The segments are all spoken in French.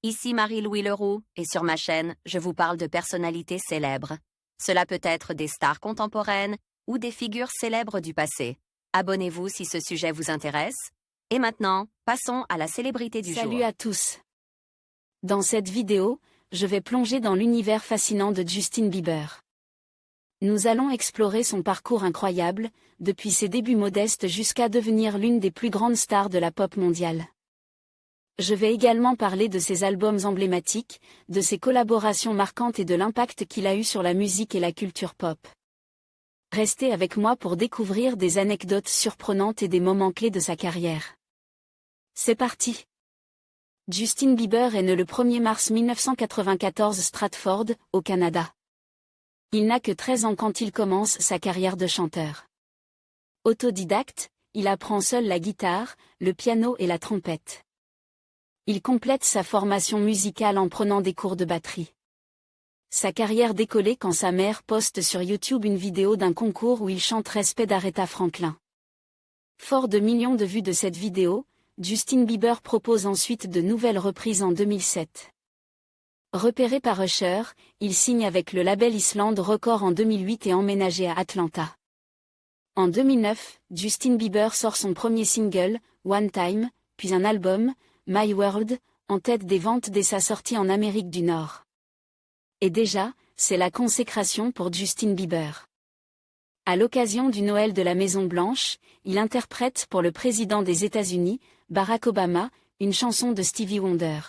Ici Marie-Louis Leroux, et sur ma chaîne, je vous parle de personnalités célèbres. Cela peut être des stars contemporaines ou des figures célèbres du passé. Abonnez-vous si ce sujet vous intéresse. Et maintenant, passons à la célébrité du jour. Salut à tous. Dans cette vidéo, je vais plonger dans l'univers fascinant de Justin Bieber. Nous allons explorer son parcours incroyable, depuis ses débuts modestes jusqu'à devenir l'une des plus grandes stars de la pop mondiale. Je vais également parler de ses albums emblématiques, de ses collaborations marquantes et de l'impact qu'il a eu sur la musique et la culture pop. Restez avec moi pour découvrir des anecdotes surprenantes et des moments clés de sa carrière. C'est parti! Justin Bieber est né le 1er mars 1994 Stratford, au Canada. Il n'a que 13 ans quand il commence sa carrière de chanteur. Autodidacte, il apprend seul la guitare, le piano et la trompette. Il complète sa formation musicale en prenant des cours de batterie. Sa carrière décollait quand sa mère poste sur YouTube une vidéo d'un concours où il chante Respect d'Aretha Franklin. Fort de millions de vues de cette vidéo, Justin Bieber propose ensuite de nouvelles reprises en 2007. Repéré par Usher, il signe avec le label Island Records en 2008 et emménagé à Atlanta. En 2009, Justin Bieber sort son premier single, One Time, puis un album, My World, en tête des ventes dès sa sortie en Amérique du Nord. Et déjà, c'est la consécration pour Justin Bieber. À l'occasion du Noël de la Maison Blanche, il interprète pour le président des États-Unis, Barack Obama, une chanson de Stevie Wonder.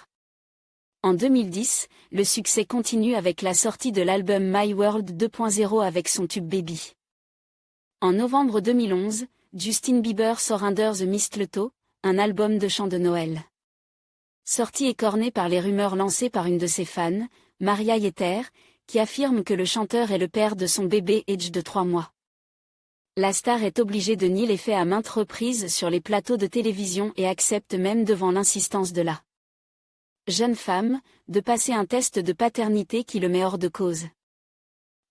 En 2010, le succès continue avec la sortie de l'album My World 2.0 avec son tube Baby. En novembre 2011, Justin Bieber sort Under the Mistletoe, un album de chants de Noël. Sorti écorné par les rumeurs lancées par une de ses fans, Maria Yeter, qui affirme que le chanteur est le père de son bébé Edge de 3 mois. La star est obligée de nier les faits à maintes reprises sur les plateaux de télévision et accepte même devant l'insistance de la jeune femme, de passer un test de paternité qui le met hors de cause.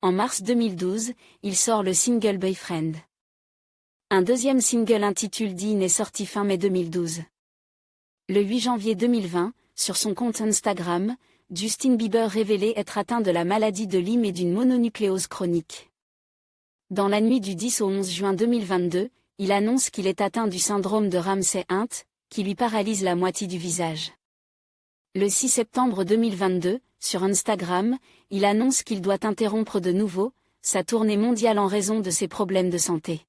En mars 2012, il sort le single Boyfriend. Un deuxième single intitulé Dean est sorti fin mai 2012. Le 8 janvier 2020, sur son compte Instagram, Justin Bieber révélait être atteint de la maladie de Lyme et d'une mononucléose chronique. Dans la nuit du 10 au 11 juin 2022, il annonce qu'il est atteint du syndrome de Ramsay-Hunt, qui lui paralyse la moitié du visage. Le 6 septembre 2022, sur Instagram, il annonce qu'il doit interrompre de nouveau sa tournée mondiale en raison de ses problèmes de santé.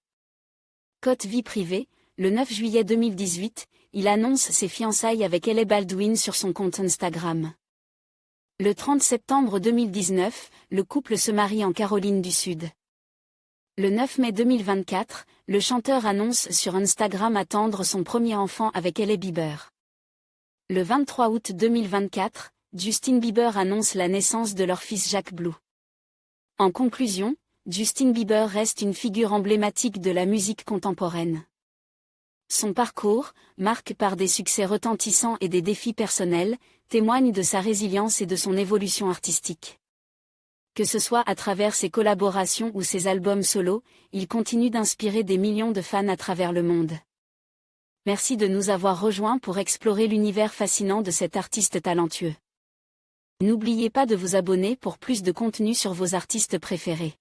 Côté vie privée, le 9 juillet 2018, il annonce ses fiançailles avec Elle Baldwin sur son compte Instagram. Le 30 septembre 2019, le couple se marie en Caroline du Sud. Le 9 mai 2024, le chanteur annonce sur Instagram attendre son premier enfant avec Hailey Bieber. Le 23 août 2024, Justin Bieber annonce la naissance de leur fils Jack Blue. En conclusion, Justin Bieber reste une figure emblématique de la musique contemporaine. Son parcours, marqué par des succès retentissants et des défis personnels, témoigne de sa résilience et de son évolution artistique. Que ce soit à travers ses collaborations ou ses albums solo, il continue d'inspirer des millions de fans à travers le monde. Merci de nous avoir rejoints pour explorer l'univers fascinant de cet artiste talentueux. N'oubliez pas de vous abonner pour plus de contenu sur vos artistes préférés.